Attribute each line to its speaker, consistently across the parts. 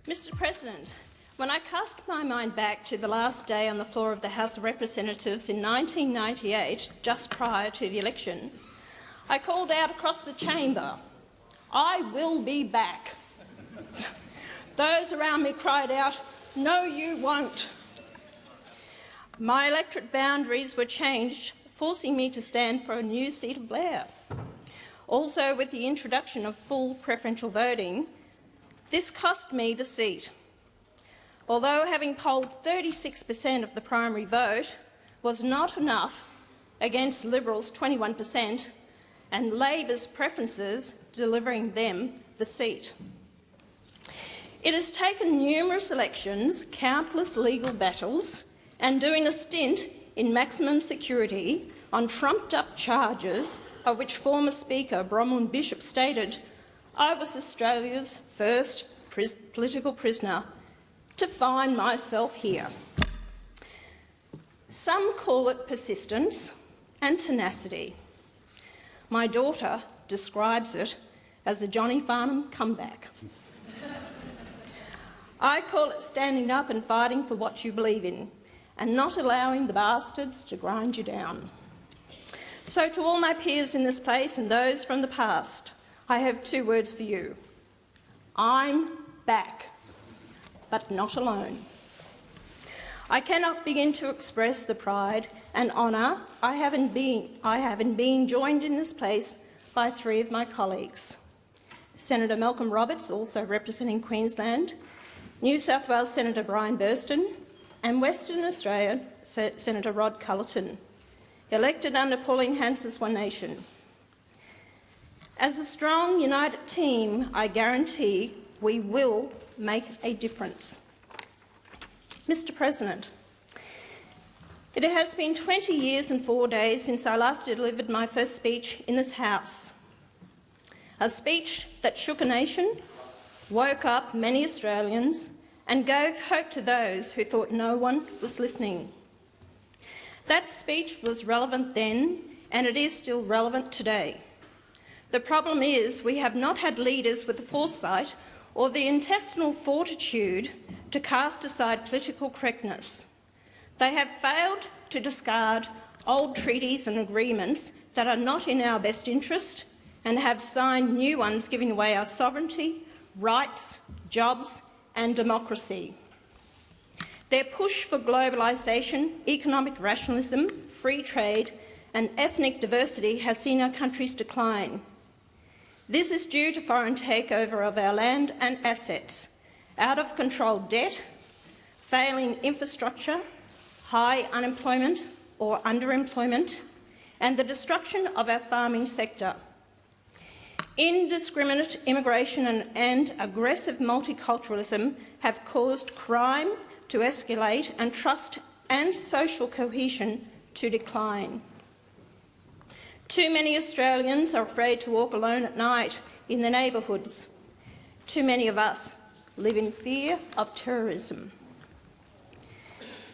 Speaker 1: Mr President, when I cast my mind back to the last day on the floor of the House of Representatives in 1998, just prior to the election, I called out across the chamber, "I will be back." Those around me cried out, "No, you won't." My electorate boundaries were changed, forcing me to stand for a new seat of Blair. Also, with the introduction of full preferential voting, this cost me the seat. Although having polled 36% of the primary vote was not enough against Liberals' 21% and Labor's preferences delivering them the seat. It has taken numerous elections, countless legal battles, and doing a stint in maximum security on trumped-up charges of which former Speaker Bronwyn Bishop stated, "I was Australia's first political prisoner," to find myself here. Some call it persistence and tenacity. My daughter describes it as a Johnny Farnham comeback. I call it standing up and fighting for what you believe in and not allowing the bastards to grind you down. So to all my peers in this place and those from the past, I have two words for you. I'm back, but not alone. I cannot begin to express the pride and honour I have in being joined in this place by three of my colleagues. Senator Malcolm Roberts, also representing Queensland, New South Wales Senator Brian Burston, and Western Australia Senator Rod Cullerton, elected under Pauline Hanson's One Nation. As a strong, united team, I guarantee we will make a difference. Mr President, it has been 20 years and 4 days since I last delivered my first speech in this House. A speech that shook a nation, woke up many Australians and gave hope to those who thought no one was listening. That speech was relevant then, and it is still relevant today. The problem is we have not had leaders with the foresight or the intestinal fortitude to cast aside political correctness. They have failed to discard old treaties and agreements that are not in our best interest and have signed new ones giving away our sovereignty, rights, jobs and democracy. Their push for globalisation, economic rationalism, free trade and ethnic diversity has seen our countries decline. This is due to foreign takeover of our land and assets, out-of-control debt, failing infrastructure, high unemployment or underemployment, and the destruction of our farming sector. Indiscriminate immigration and aggressive multiculturalism have caused crime to escalate and trust and social cohesion to decline. Too many Australians are afraid to walk alone at night in their neighbourhoods. Too many of us live in fear of terrorism.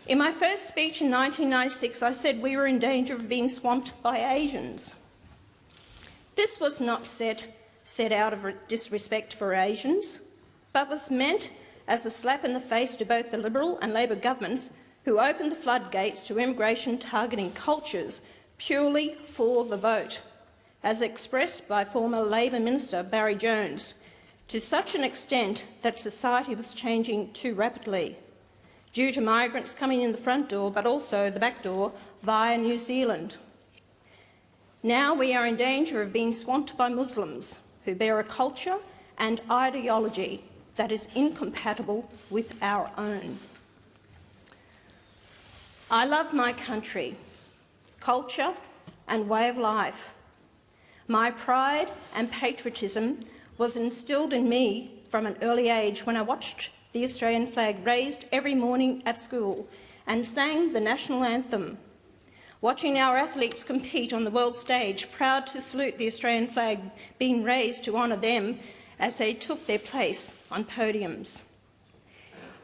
Speaker 1: In my first speech in 1996, I said we were in danger of being swamped by Asians. This was not said out of disrespect for Asians, but was meant as a slap in the face to both the Liberal and Labor governments who opened the floodgates to immigration targeting cultures purely for the vote, as expressed by former Labor Minister Barry Jones, to such an extent that society was changing too rapidly, due to migrants coming in the front door but also the back door via New Zealand. Now we are in danger of being swamped by Muslims who bear a culture and ideology that is incompatible with our own. I love my country, culture and way of life. My pride and patriotism was instilled in me from an early age when I watched the Australian flag raised every morning at school and sang the national anthem. Watching our athletes compete on the world stage, proud to salute the Australian flag being raised to honour them as they took their place on podiums.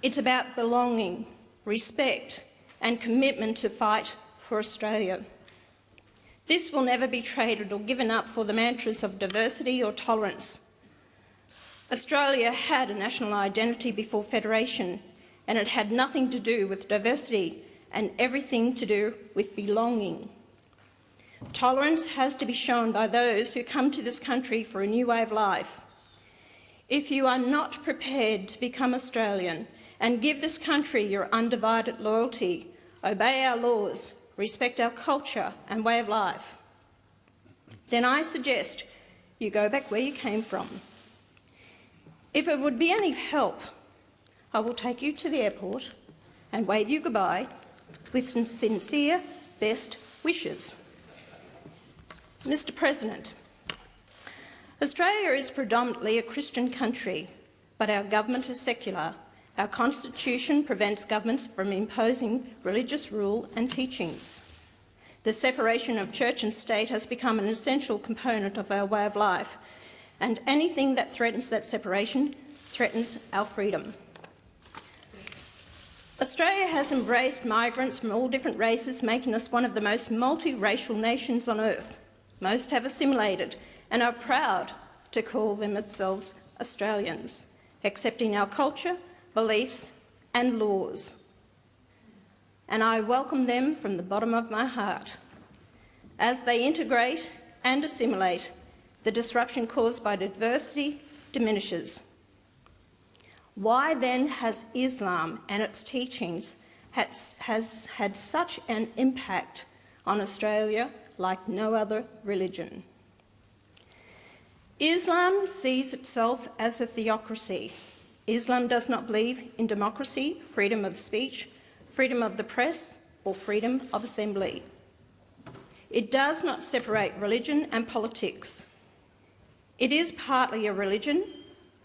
Speaker 1: It's about belonging, respect and commitment to fight for Australia. This will never be traded or given up for the mantras of diversity or tolerance. Australia had a national identity before federation, and it had nothing to do with diversity and everything to do with belonging. Tolerance has to be shown by those who come to this country for a new way of life. If you are not prepared to become Australian and give this country your undivided loyalty, obey our laws, respect our culture and way of life, then I suggest you go back where you came from. If it would be any help, I will take you to the airport and wave you goodbye with sincere best wishes. Mr. President, Australia is predominantly a Christian country, but our government is secular. Our constitution prevents governments from imposing religious rule and teachings. The separation of church and state has become an essential component of our way of life, and anything that threatens that separation threatens our freedom. Australia has embraced migrants from all different races, making us one of the most multiracial nations on earth. Most have assimilated and are proud to call themselves Australians, accepting our culture, beliefs and laws. And I welcome them from the bottom of my heart. As they integrate and assimilate, the disruption caused by diversity diminishes. Why then has Islam and its teachings has had such an impact on Australia like no other religion? Islam sees itself as a theocracy. Islam does not believe in democracy, freedom of speech, freedom of the press, or freedom of assembly. It does not separate religion and politics. It is partly a religion,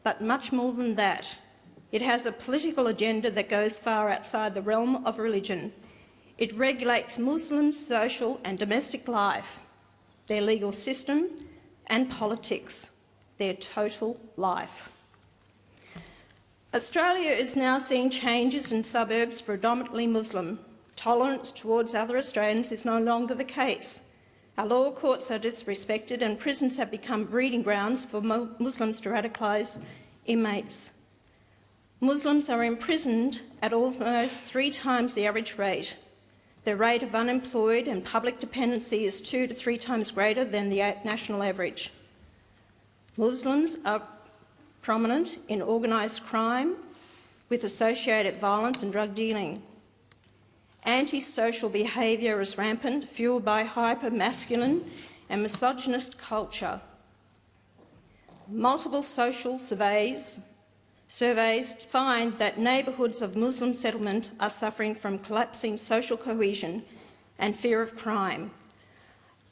Speaker 1: but much more than that. It has a political agenda that goes far outside the realm of religion. It regulates Muslims' social and domestic life, their legal system and politics, their total life. Australia is now seeing changes in suburbs predominantly Muslim. Tolerance towards other Australians is no longer the case. Our law courts are disrespected and prisons have become breeding grounds for Muslims to radicalise inmates. Muslims are imprisoned at almost 3 times the average rate. The rate of unemployed and public dependency is 2 to 3 times greater than the national average. Muslims are prominent in organised crime with associated violence and drug dealing. Antisocial behaviour is rampant, fuelled by hyper-masculine and misogynist culture. Multiple social surveys find that neighbourhoods of Muslim settlement are suffering from collapsing social cohesion and fear of crime.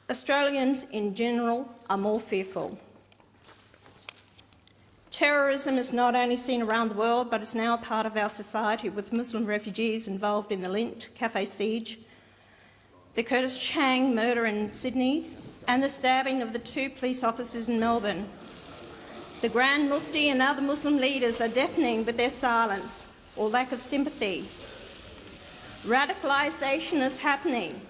Speaker 1: Australians in general are more fearful. Terrorism is not only seen around the world, but is now a part of our society, with Muslim refugees involved in the linked cafe siege, the Curtis Chang murder in Sydney, and the stabbing of the 2 police officers in Melbourne. The Grand Mufti and other Muslim leaders are deafening with their silence or lack of sympathy. Radicalisation is happening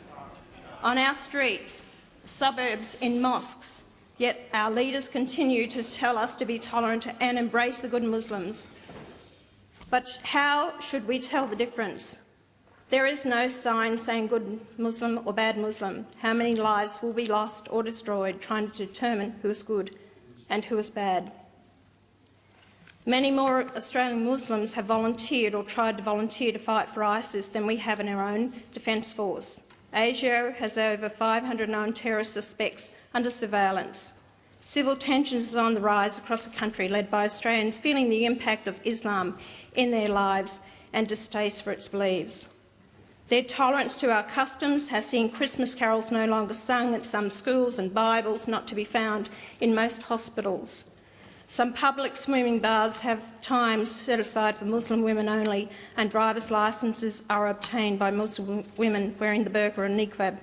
Speaker 1: on our streets, suburbs, in mosques, yet our leaders continue to tell us to be tolerant and embrace the good Muslims. But how should we tell the difference? There is no sign saying good Muslim or bad Muslim. How many lives will be lost or destroyed trying to determine who is good and who is bad? Many more Australian Muslims have volunteered or tried to volunteer to fight for ISIS than we have in our own defence force. ASIO has over 500 known terrorist suspects under surveillance. Civil tensions are on the rise across the country, led by Australians feeling the impact of Islam in their lives and distaste for its beliefs. Their tolerance to our customs has seen Christmas carols no longer sung at some schools and Bibles not to be found in most hospitals. Some public swimming baths have times set aside for Muslim women only, and driver's licences are obtained by Muslim women wearing the burqa and niqab.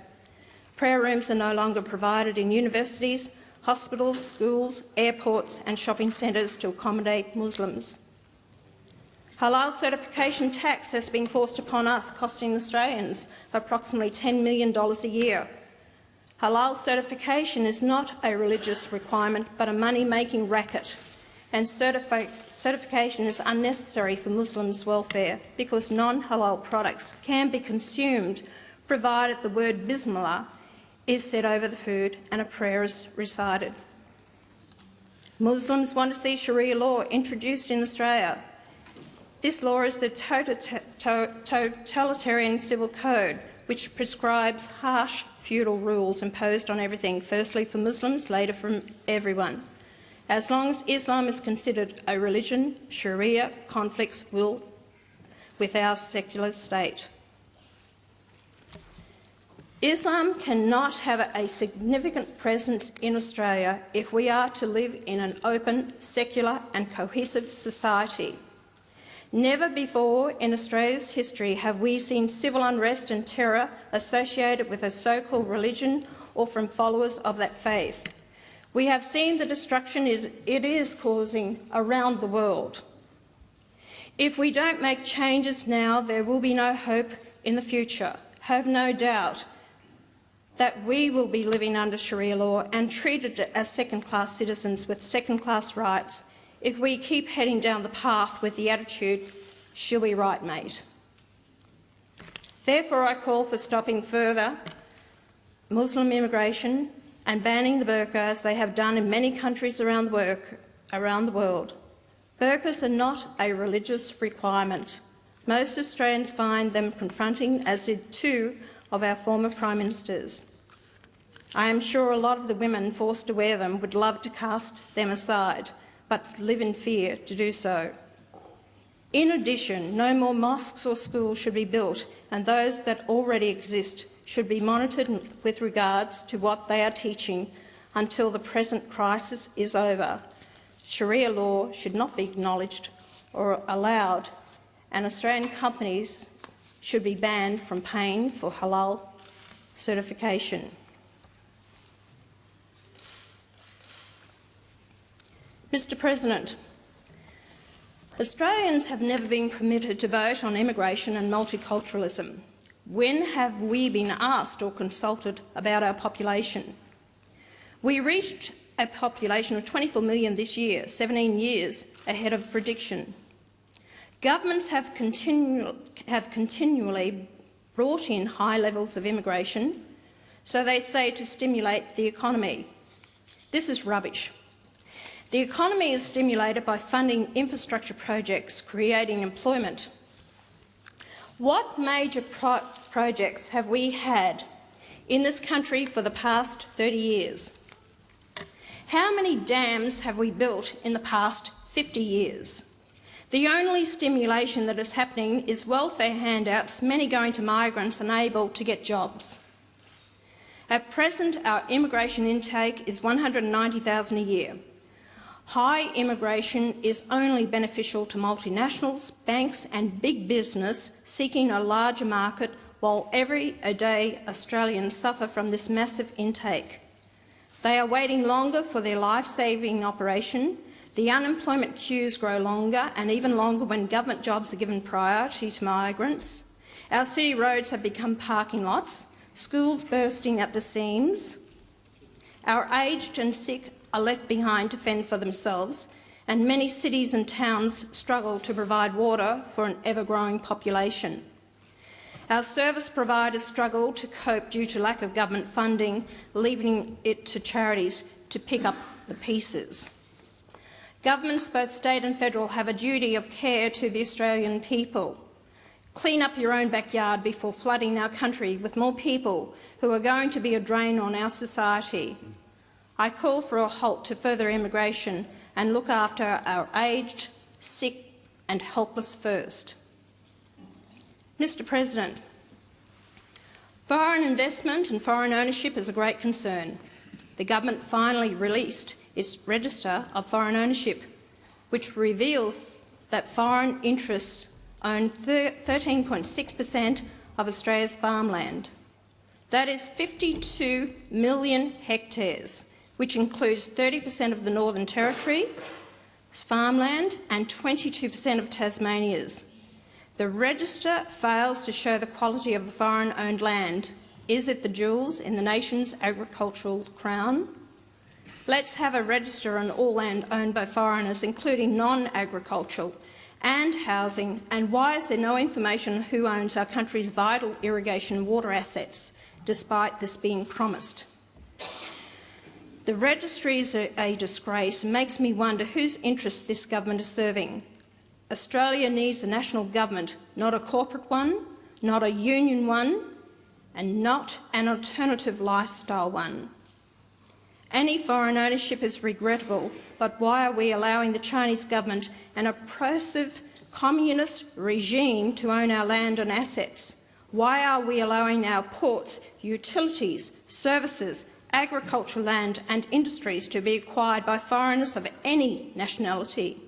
Speaker 1: Prayer rooms are no longer provided in universities, hospitals, schools, airports and shopping centres to accommodate Muslims. Halal certification tax has been forced upon us, costing Australians approximately $10 million a year. Halal certification is not a religious requirement but a money-making racket, and certification is unnecessary for Muslims' welfare because non-halal products can be consumed provided the word Bismillah is said over the food and a prayer is recited. Muslims want to see Sharia law introduced in Australia. This law is the totalitarian civil code which prescribes harsh feudal rules imposed on everything, firstly for Muslims, later from everyone. As long as Islam is considered a religion, Sharia conflicts will with our secular state. Islam cannot have a significant presence in Australia if we are to live in an open, secular and cohesive society. Never before in Australia's history have we seen civil unrest and terror associated with a so-called religion or from followers of that faith. We have seen the destruction it is causing around the world. If we don't make changes now, there will be no hope in the future. Have no doubt that we will be living under Sharia law and treated as second-class citizens with second-class rights if we keep heading down the path with the attitude, "She'll be right, mate." Therefore, I call for stopping further Muslim immigration and banning the burqa as they have done in many countries around the world. Burqas are not a religious requirement. Most Australians find them confronting, as did two of our former Prime Ministers. I am sure a lot of the women forced to wear them would love to cast them aside, but live in fear to do so. In addition, no more mosques or schools should be built, and those that already exist should be monitored with regards to what they are teaching until the present crisis is over. Sharia law should not be acknowledged or allowed, and Australian companies should be banned from paying for halal certification. Mr. President, Australians have never been permitted to vote on immigration and multiculturalism. When have we been asked or consulted about our population? We reached a population of 24 million this year, 17 years ahead of prediction. Governments have continually brought in high levels of immigration, so they say, to stimulate the economy. This is rubbish. The economy is stimulated by funding infrastructure projects, creating employment. What major projects have we had in this country for the past 30 years? How many dams have we built in the past 50 years? The only stimulation that is happening is welfare handouts, many going to migrants unable to get jobs. At present, our immigration intake is 190,000 a year. High immigration is only beneficial to multinationals, banks and big business seeking a larger market, while everyday Australians suffer from this massive intake. They are waiting longer for their life-saving operation. The unemployment queues grow longer and even longer when government jobs are given priority to migrants. Our city roads have become parking lots, schools bursting at the seams. Our aged and sick are left behind to fend for themselves, and many cities and towns struggle to provide water for an ever-growing population. Our service providers struggle to cope due to lack of government funding, leaving it to charities to pick up the pieces. Governments, both state and federal, have a duty of care to the Australian people. Clean up your own backyard before flooding our country with more people who are going to be a drain on our society. I call for a halt to further immigration and look after our aged, sick and helpless first. Mr. President, foreign investment and foreign ownership is a great concern. The government finally released its Register of Foreign Ownership, which reveals that foreign interests own 13.6% of Australia's farmland. That is 52 million hectares, which includes 30% of the Northern Territory's farmland and 22% of Tasmania's. The register fails to show the quality of the foreign-owned land. Is it the jewels in the nation's agricultural crown? Let's have a register on all land owned by foreigners, including non-agricultural and housing. And why is there no information on who owns our country's vital irrigation and water assets, despite this being promised? The registry is a disgrace and makes me wonder whose interests this government is serving. Australia needs a national government, not a corporate one, not a union one, and not an alternative lifestyle one. Any foreign ownership is regrettable, but why are we allowing the Chinese government, an oppressive communist regime, to own our land and assets? Why are we allowing our ports, utilities, services, agricultural land and industries to be acquired by foreigners of any nationality?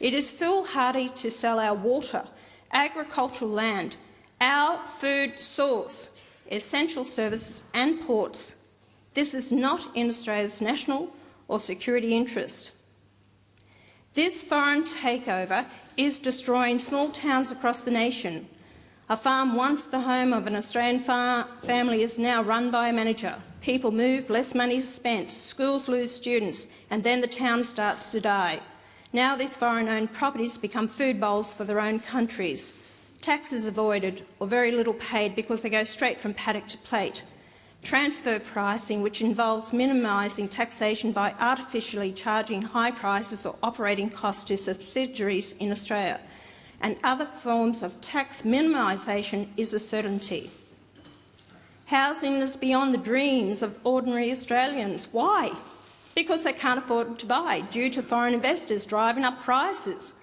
Speaker 1: It is foolhardy to sell our water, agricultural land, our food source, essential services and ports. This is not in Australia's national or security interest. This foreign takeover is destroying small towns across the nation. A farm once the home of an Australian family is now run by a manager. People move, less money is spent, schools lose students, and then the town starts to die. Now these foreign-owned properties become food bowls for their own countries. Taxes avoided or very little paid because they go straight from paddock to plate. Transfer pricing, which involves minimising taxation by artificially charging high prices or operating costs to subsidiaries in Australia, and other forms of tax minimisation, is a certainty. Housing is beyond the dreams of ordinary Australians. Why? Because they can't afford to buy, due to foreign investors driving up prices.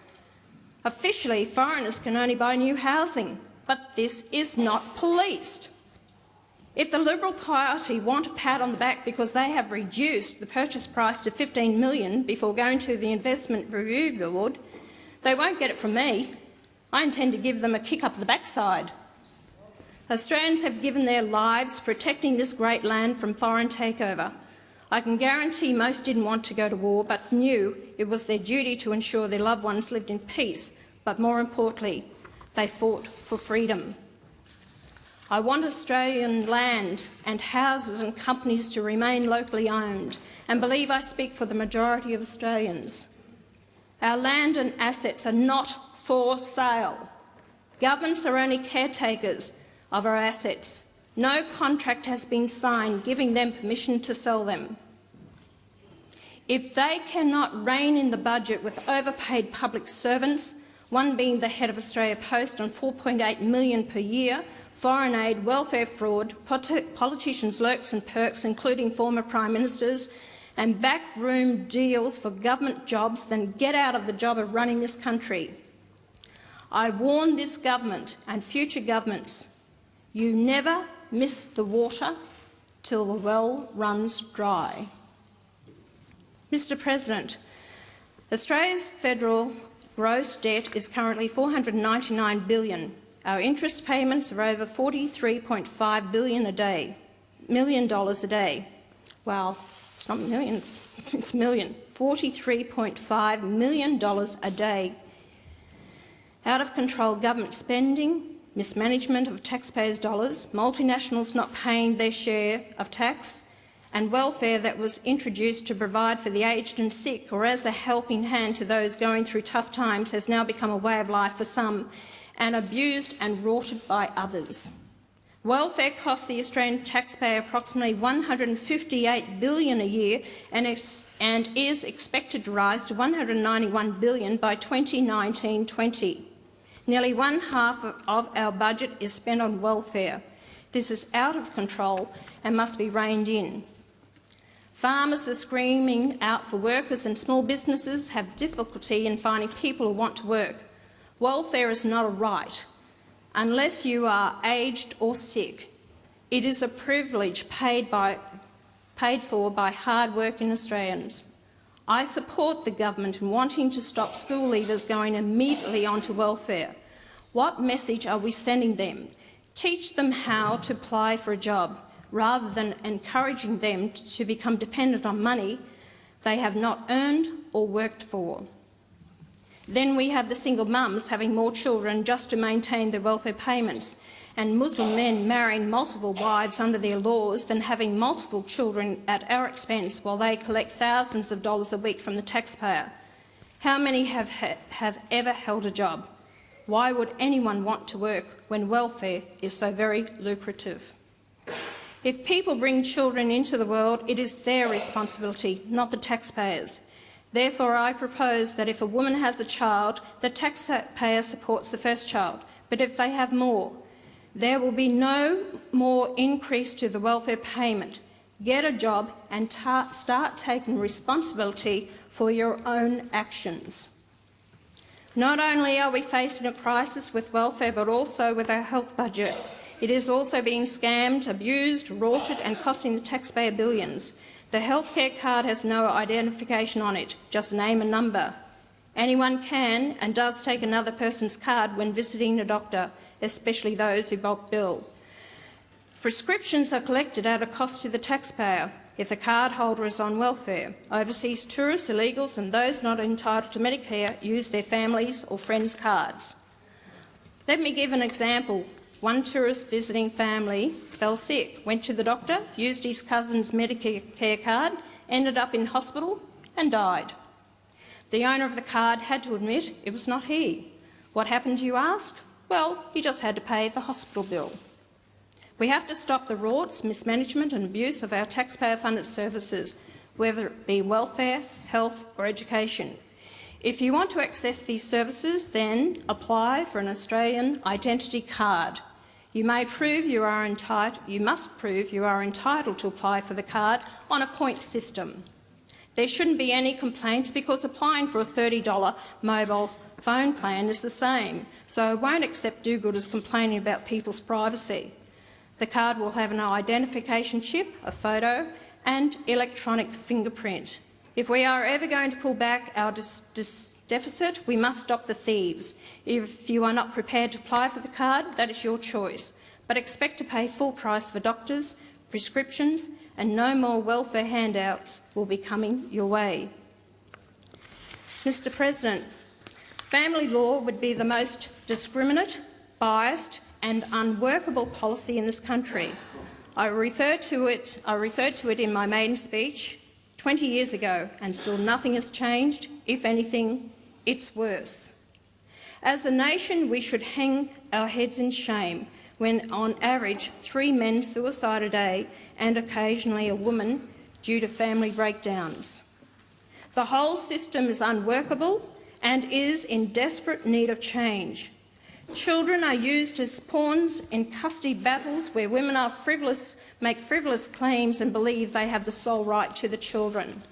Speaker 1: Officially, foreigners can only buy new housing, but this is not policed. If the Liberal Party want a pat on the back because they have reduced the purchase price to $15 million before going to the Investment Review Board, they won't get it from me. I intend to give them a kick up the backside. Australians have given their lives protecting this great land from foreign takeover. I can guarantee most didn't want to go to war, but knew it was their duty to ensure their loved ones lived in peace, but more importantly, they fought for freedom. I want Australian land and houses and companies to remain locally owned, and believe I speak for the majority of Australians. Our land and assets are not for sale. Governments are only caretakers of our assets. No contract has been signed giving them permission to sell them. If they cannot rein in the budget with overpaid public servants, one being the head of Australia Post on $4.8 million per year, foreign aid, welfare fraud, politicians' lurks and perks, including former Prime Ministers, and backroom deals for government jobs, then get out of the job of running this country. I warn this government and future governments, you never miss the water till the well runs dry. Mr President, Australia's federal gross debt is currently $499 billion. Our interest payments are over $43.5 billion a day, $1 million a day. Wow, it's not million, it's million. $43.5 million a day. Out of control government spending, mismanagement of taxpayers' dollars, multinationals not paying their share of tax, and welfare that was introduced to provide for the aged and sick, or as a helping hand to those going through tough times, has now become a way of life for some, and abused and rorted by others. Welfare costs the Australian taxpayer approximately $158 billion a year and is expected to rise to $191 billion by 2019-20. Nearly one half of our budget is spent on welfare. This is out of control and must be reined in. Farmers are screaming out for workers, and small businesses have difficulty in finding people who want to work. Welfare is not a right. Unless you are aged or sick, it is a privilege paid for by hard-working Australians. I support the government in wanting to stop school leavers going immediately onto welfare. What message are we sending them? Teach them how to apply for a job, rather than encouraging them to become dependent on money they have not earned or worked for. Then we have the single mums having more children just to maintain their welfare payments, and Muslim men marrying multiple wives under their laws than having multiple children at our expense while they collect thousands of dollars a week from the taxpayer? How many have ever held a job? Why would anyone want to work when welfare is so very lucrative? If people bring children into the world, it is their responsibility, not the taxpayers. Therefore, I propose that if a woman has a child, the taxpayer supports the first child. But if they have more, there will be no more increase to the welfare payment. Get a job and start taking responsibility for your own actions. Not only are we facing a crisis with welfare, but also with our health budget. It is also being scammed, abused, rorted and costing the taxpayer billions. The healthcare card has no identification on it, just name and number. Anyone can and does take another person's card when visiting a doctor, especially those who bulk bill. Prescriptions are collected at a cost to the taxpayer if the card holder is on welfare. Overseas tourists, illegals and those not entitled to Medicare use their families' or friends' cards. Let me give an example. One tourist visiting family fell sick, went to the doctor, used his cousin's Medicare card, ended up in hospital and died. The owner of the card had to admit it was not he. What happened, you ask? Well, he just had to pay the hospital bill. We have to stop the rorts, mismanagement and abuse of our taxpayer-funded services, whether it be welfare, health or education. If you want to access these services, then apply for an Australian identity card. You must prove you are entitled to apply for the card on a point system. There shouldn't be any complaints because applying for a $30 mobile phone plan is the same, so I won't accept do-gooders complaining about people's privacy. The card will have an identification chip, a photo and electronic fingerprint. If we are ever going to pull back our deficit, we must stop the thieves. If you are not prepared to apply for the card, that is your choice, but expect to pay full price for doctors, prescriptions and no more welfare handouts will be coming your way. Mr President, family law would be the most discriminate, biased and unworkable policy in this country. I referred to it in my maiden speech 20 years ago and still nothing has changed. If anything, it's worse. As a nation, we should hang our heads in shame when, on average, 3 men suicide a day and occasionally a woman due to family breakdowns. The whole system is unworkable and is in desperate need of change. Children are used as pawns in custody battles where women are make frivolous claims and believe they have the sole right to the children.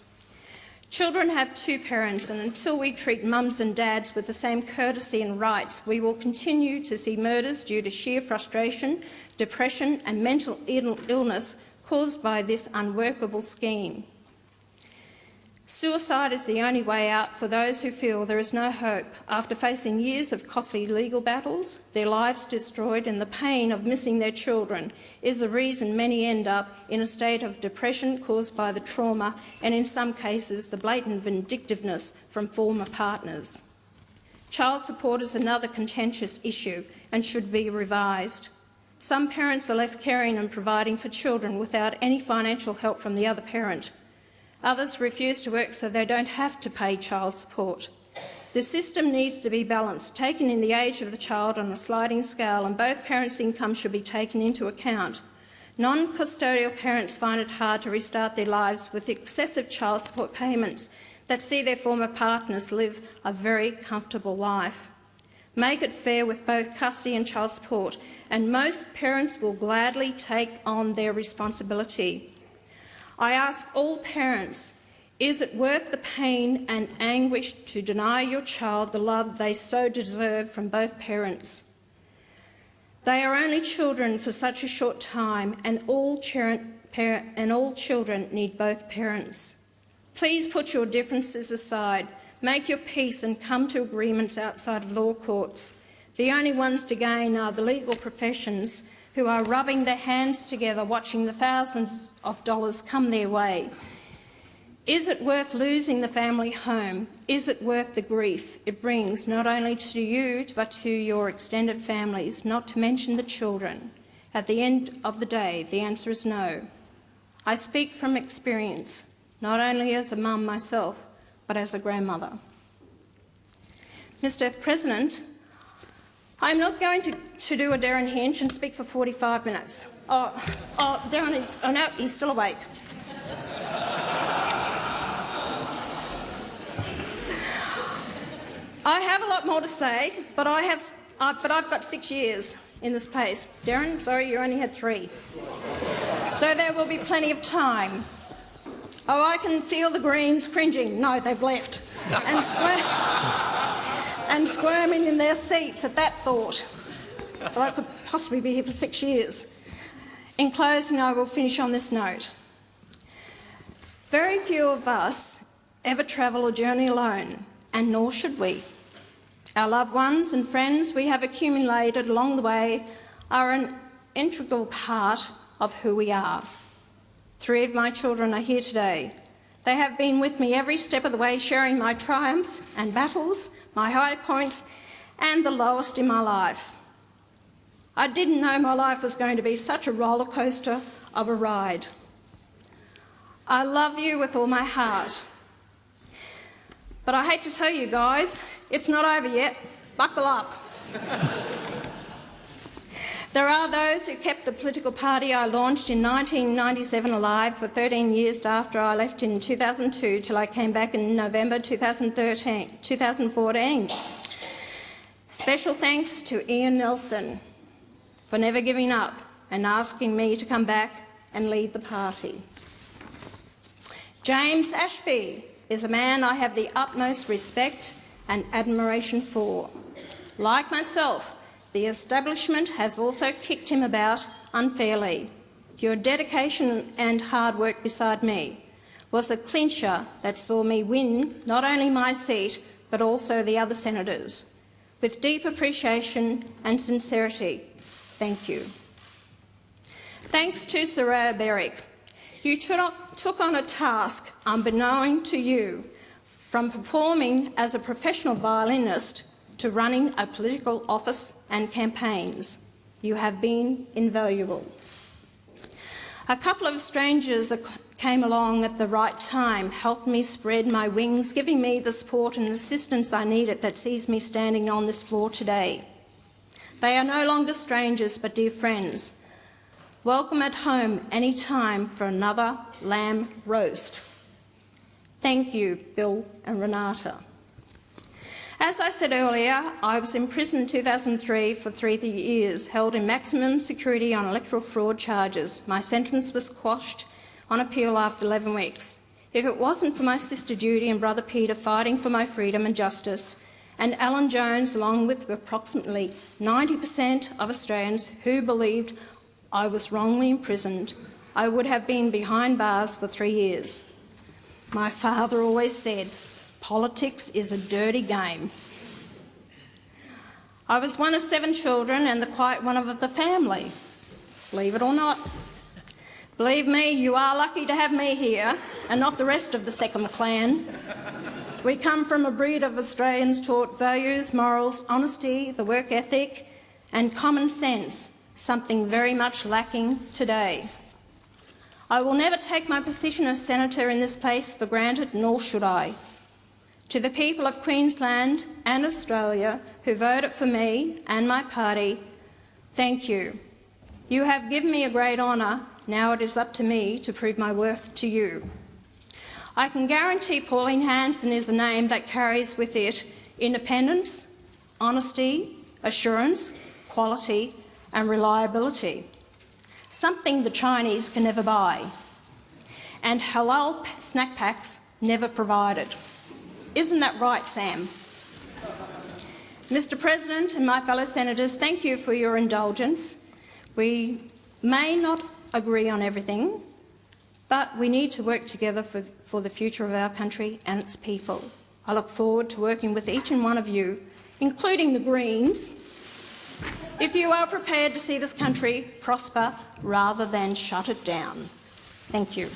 Speaker 1: Children have 2 parents, and until we treat mums and dads with the same courtesy and rights, we will continue to see murders due to sheer frustration, depression and mental illness caused by this unworkable scheme. Suicide is the only way out for those who feel there is no hope. After facing years of costly legal battles, their lives destroyed and the pain of missing their children is the reason many end up in a state of depression caused by the trauma and, in some cases, the blatant vindictiveness from former partners. Child support is another contentious issue and should be revised. Some parents are left caring and providing for children without any financial help from the other parent. Others refuse to work so they don't have to pay child support. The system needs to be balanced, taking in the age of the child on a sliding scale, and both parents' income should be taken into account. Non-custodial parents find it hard to restart their lives with excessive child support payments that see their former partners live a very comfortable life. Make it fair with both custody and child support, and most parents will gladly take on their responsibility. I ask all parents, is it worth the pain and anguish to deny your child the love they so deserve from both parents? They are only children for such a short time, and all children need both parents. Please put your differences aside, make your peace and come to agreements outside of law courts. The only ones to gain are the legal professions, who are rubbing their hands together watching the thousands of dollars come their way. Is it worth losing the family home? Is it worth the grief it brings not only to you but to your extended families, not to mention the children? At the end of the day, the answer is no. I speak from experience, not only as a mum myself, but as a grandmother. Mr. President, I'm not going to do a Darren Hinch and speak for 45 minutes. Darren is, no, he's still awake. I have a lot more to say, but I've got 6 years in this place. Darren, sorry, you only had 3. So there will be plenty of time. Oh, I can feel the Greens cringing. No, they've left. And squirming in their seats at that thought. But I could possibly be here for 6 years. In closing, I will finish on this note. Very few of us ever travel or journey alone, and nor should we. Our loved ones and friends we have accumulated along the way are an integral part of who we are. 3 of my children are here today. They have been with me every step of the way, sharing my triumphs and battles, my high points and the lowest in my life. I didn't know my life was going to be such a roller coaster of a ride. I love you with all my heart. But I hate to tell you guys, it's not over yet. Buckle up. There are those who kept the political party I launched in 1997 alive for 13 years after I left in 2002 till I came back in November 2014. Special thanks to Ian Nelson for never giving up and asking me to come back and lead the party. James Ashby is a man I have the utmost respect and admiration for. Like myself, the establishment has also kicked him about unfairly. Your dedication and hard work beside me was a clincher that saw me win not only my seat but also the other senators. With deep appreciation and sincerity, thank you. Thanks to Soraya Berwick. You took on a task unbeknown to you, from performing as a professional violinist to running a political office and campaigns. You have been invaluable. A couple of strangers came along at the right time, helped me spread my wings, giving me the support and assistance I needed that sees me standing on this floor today. They are no longer strangers but dear friends. Welcome at home any time for another lamb roast. Thank you, Bill and Renata. As I said earlier, I was in prison in 2003 for 3 years, held in maximum security on electoral fraud charges. My sentence was quashed on appeal after 11 weeks. If it wasn't for my sister Judy and brother Peter fighting for my freedom and justice, and Alan Jones, along with approximately 90% of Australians who believed I was wrongly imprisoned, I would have been behind bars for 3 years. My father always said, politics is a dirty game. I was one of 7 children and the quiet one of the family, believe it or not. Believe me, you are lucky to have me here and not the rest of the second clan. We come from a breed of Australians taught values, morals, honesty, the work ethic and common sense, something very much lacking today. I will never take my position as Senator in this place for granted, nor should I. To the people of Queensland and Australia who voted for me and my party, thank you. You have given me a great honour. Now it is up to me to prove my worth to you. I can guarantee Pauline Hanson is a name that carries with it independence, honesty, assurance, quality and reliability, something the Chinese can never buy, and halal snack packs never provided. Isn't that right, Sam? Mr. President and my fellow senators, thank you for your indulgence. We may not agree on everything, but we need to work together for the future of our country and its people. I look forward to working with each and one of you, including the Greens, if you are prepared to see this country prosper rather than shut it down. Thank you.